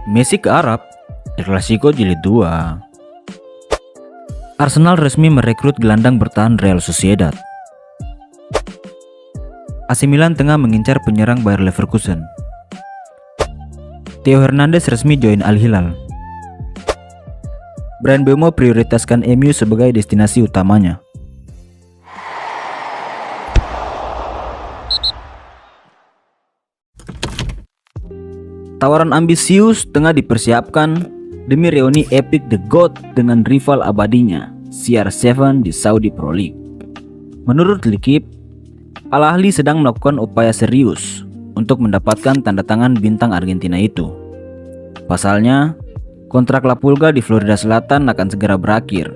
Messi ke Arab, El Clasico Jilid 2. Arsenal resmi merekrut gelandang bertahan Real Sociedad. AC Milan tengah mengincar penyerang Bayer Leverkusen. Theo Hernandez resmi join Al Hilal. Bryan Mbeumo prioritaskan MU sebagai destinasi utamanya. Tawaran ambisius tengah dipersiapkan demi reuni epic The GOAT dengan rival abadinya CR7 di Saudi Pro League. Menurut L'Équipe, Al Ahly sedang melakukan upaya serius untuk mendapatkan tanda tangan bintang Argentina itu. Pasalnya, kontrak La Pulga di Florida Selatan akan segera berakhir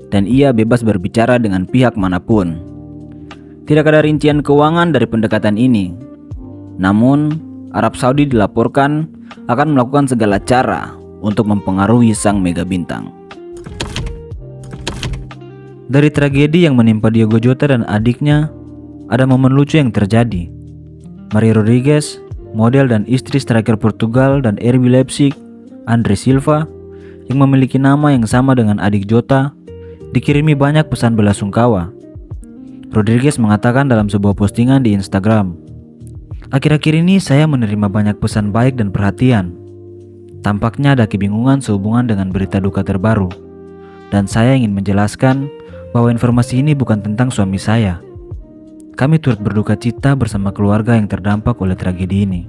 dan ia bebas berbicara dengan pihak manapun. Tidak ada rincian keuangan dari pendekatan ini. Namun, Arab Saudi dilaporkan akan melakukan segala cara untuk mempengaruhi sang mega bintang. Dari tragedi yang menimpa Diogo Jota dan adiknya, ada momen lucu yang terjadi. Mario Rodriguez, model dan istri striker Portugal dan RB Leipzig, Andre Silva, yang memiliki nama yang sama dengan adik Jota, dikirimi banyak pesan belasungkawa. Rodriguez mengatakan dalam sebuah postingan di Instagram, "Akhir-akhir ini saya menerima banyak pesan baik dan perhatian. Tampaknya ada kebingungan sehubungan dengan berita duka terbaru. Dan saya ingin menjelaskan bahwa informasi ini bukan tentang suami saya. Kami turut berduka cita bersama keluarga yang terdampak oleh tragedi ini."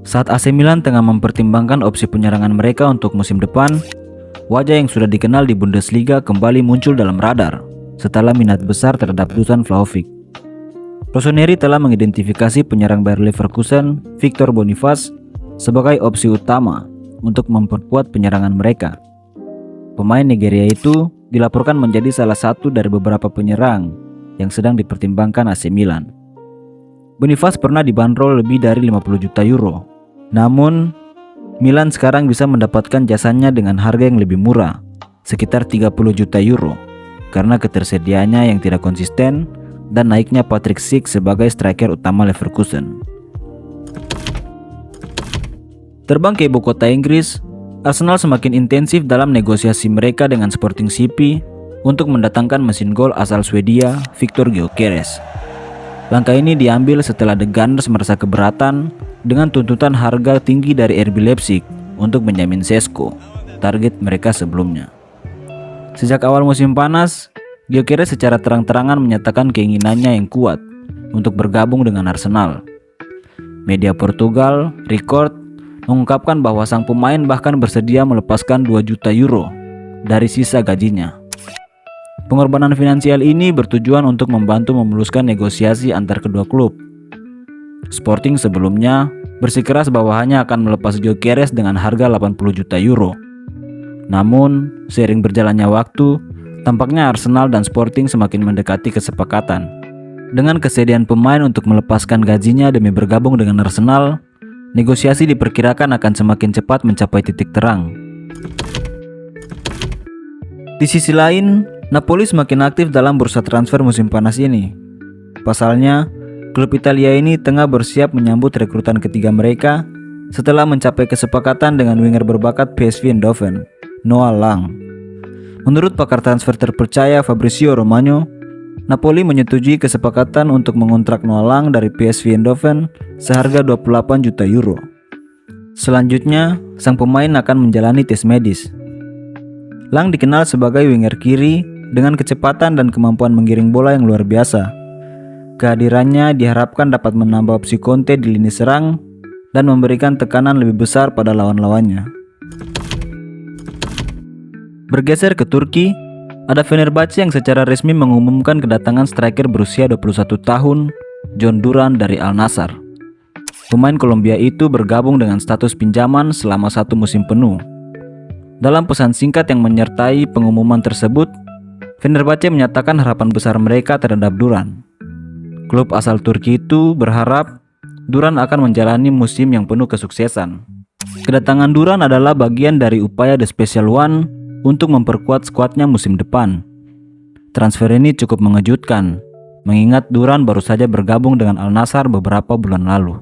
Saat AC Milan tengah mempertimbangkan opsi penyerangan mereka untuk musim depan, wajah yang sudah dikenal di Bundesliga kembali muncul dalam radar setelah minat besar terhadap Dusan Vlahovic. Rossoneri telah mengidentifikasi penyerang Bayer Leverkusen, Victor Boniface, sebagai opsi utama untuk memperkuat penyerangan mereka. Pemain Nigeria itu dilaporkan menjadi salah satu dari beberapa penyerang yang sedang dipertimbangkan AC Milan. Boniface pernah dibanderol lebih dari 50 juta euro. Namun, Milan sekarang bisa mendapatkan jasanya dengan harga yang lebih murah, sekitar 30 juta euro, karena ketersediaannya yang tidak konsisten dan naiknya Patrick Schick sebagai striker utama Leverkusen. Terbang ke ibu kota Inggris, Arsenal semakin intensif dalam negosiasi mereka dengan Sporting CP untuk mendatangkan mesin gol asal Swedia, Viktor Gyökeres. Langkah ini diambil setelah The Gunners merasa keberatan dengan tuntutan harga tinggi dari RB Leipzig untuk Benjamin Sesko, target mereka sebelumnya. Sejak awal musim panas, Gyökeres secara terang-terangan menyatakan keinginannya yang kuat untuk bergabung dengan Arsenal. Media Portugal, Record, mengungkapkan bahwa sang pemain bahkan bersedia melepaskan 2 juta euro dari sisa gajinya. Pengorbanan finansial ini bertujuan untuk membantu memuluskan negosiasi antar kedua klub. Sporting sebelumnya bersikeras bahwa hanya akan melepas Gyökeres dengan harga 80 juta euro. Namun, seiring berjalannya waktu, tampaknya Arsenal dan Sporting semakin mendekati kesepakatan. Dengan kesediaan pemain untuk melepaskan gajinya demi bergabung dengan Arsenal, negosiasi diperkirakan akan semakin cepat mencapai titik terang. Di sisi lain, Napoli semakin aktif dalam bursa transfer musim panas ini. Pasalnya, klub Italia ini tengah bersiap menyambut rekrutan ketiga mereka setelah mencapai kesepakatan dengan winger berbakat PSV Eindhoven, Noah Lang. Menurut pakar transfer terpercaya Fabrizio Romano, Napoli menyetujui kesepakatan untuk mengontrak Noah Lang dari PSV Eindhoven seharga 28 juta euro. Selanjutnya, sang pemain akan menjalani tes medis. Lang dikenal sebagai winger kiri dengan kecepatan dan kemampuan menggiring bola yang luar biasa. Kehadirannya diharapkan dapat menambah opsi Conte di lini serang dan memberikan tekanan lebih besar pada lawan-lawannya. Bergeser ke Turki, ada Fenerbahce yang secara resmi mengumumkan kedatangan striker berusia 21 tahun, John Duran dari Al Nassr. Pemain Kolombia itu bergabung dengan status pinjaman selama 1 musim penuh. Dalam pesan singkat yang menyertai pengumuman tersebut, Fenerbahce menyatakan harapan besar mereka terhadap Duran. Klub asal Turki itu berharap Duran akan menjalani musim yang penuh kesuksesan. Kedatangan Duran adalah bagian dari upaya The Special One untuk memperkuat skuadnya musim depan. Transfer ini cukup mengejutkan, mengingat Duran baru saja bergabung dengan Al Nassr beberapa bulan lalu.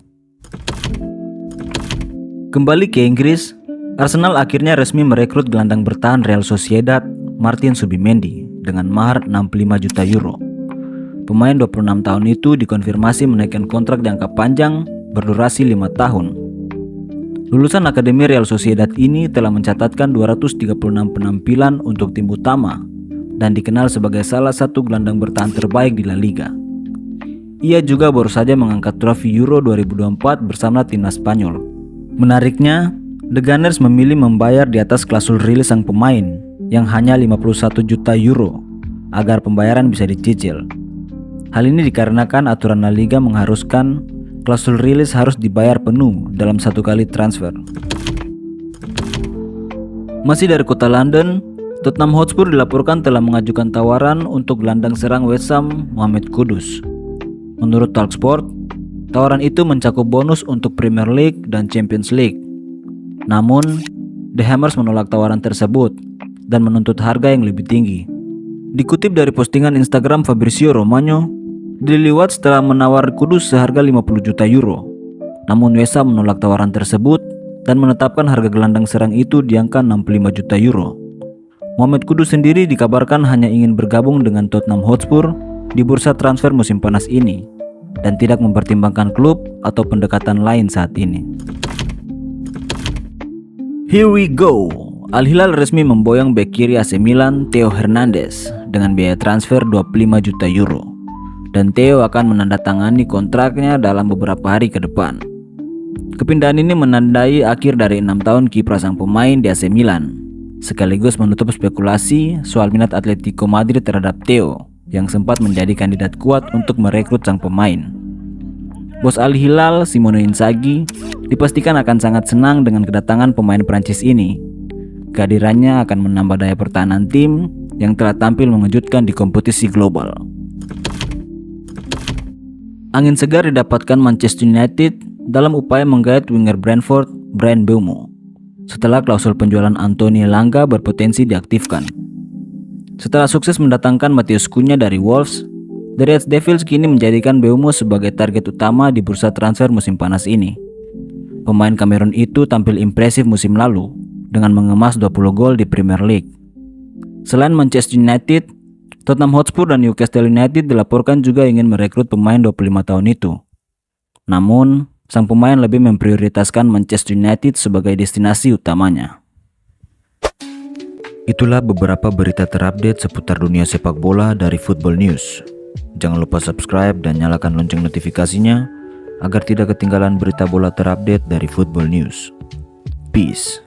Kembali ke Inggris, Arsenal akhirnya resmi merekrut gelandang bertahan Real Sociedad Martin Zubimendi dengan mahar 65 juta euro. Pemain 26 tahun itu dikonfirmasi menaikkan kontrak jangka panjang berdurasi 5 tahun. Lulusan Akademi Real Sociedad ini telah mencatatkan 236 penampilan untuk tim utama dan dikenal sebagai salah satu gelandang bertahan terbaik di La Liga. Ia juga baru saja mengangkat trofi Euro 2024 bersama timnas Spanyol. Menariknya, The Gunners memilih membayar di atas klausul rilis sang pemain yang hanya 51 juta euro agar pembayaran bisa dicicil. Hal ini dikarenakan aturan La Liga mengharuskan klausul rilis harus dibayar penuh dalam satu kali transfer. Masih dari kota London, Tottenham Hotspur dilaporkan telah mengajukan tawaran untuk gelandang serang West Ham Mohamed Kudus. Menurut Talksport, tawaran itu mencakup bonus untuk Premier League dan Champions League. Namun, The Hammers menolak tawaran tersebut dan menuntut harga yang lebih tinggi. Dikutip dari postingan Instagram Fabrizio Romano, diliwat setelah menawar Kudus seharga 50 juta euro. Namun West Ham menolak tawaran tersebut dan menetapkan harga gelandang serang itu di angka 65 juta euro. Mohamed Kudus sendiri dikabarkan hanya ingin bergabung dengan Tottenham Hotspur di bursa transfer musim panas ini dan tidak mempertimbangkan klub atau pendekatan lain saat ini. Here we go. Al Hilal resmi memboyong bek kiri AC Milan Theo Hernandez dengan biaya transfer 25 juta euro. Dan Theo akan menandatangani kontraknya dalam beberapa hari ke depan. Kepindahan ini menandai akhir dari 6 tahun kiprah sang pemain di AC Milan, sekaligus menutup spekulasi soal minat Atletico Madrid terhadap Theo yang sempat menjadi kandidat kuat untuk merekrut sang pemain. Bos Al Hilal, Simone Inzaghi, dipastikan akan sangat senang dengan kedatangan pemain Prancis ini. Kehadirannya akan menambah daya pertahanan tim yang telah tampil mengejutkan di kompetisi global. Angin segar didapatkan Manchester United dalam upaya menggait winger Brentford Bryan Mbeumo setelah klausul penjualan Anthony Elanga berpotensi diaktifkan. Setelah sukses mendatangkan Matheus Cunha dari Wolves, The Red Devils kini menjadikan Mbeumo sebagai target utama di bursa transfer musim panas ini. Pemain Kamerun itu tampil impresif musim lalu dengan mengemas 20 gol di Premier League. Selain Manchester United, Tottenham Hotspur dan Newcastle United dilaporkan juga ingin merekrut pemain 25 tahun itu. Namun, sang pemain lebih memprioritaskan Manchester United sebagai destinasi utamanya. Itulah beberapa berita terupdate seputar dunia sepak bola dari Football News. Jangan lupa subscribe dan nyalakan lonceng notifikasinya agar tidak ketinggalan berita bola terupdate dari Football News. Peace.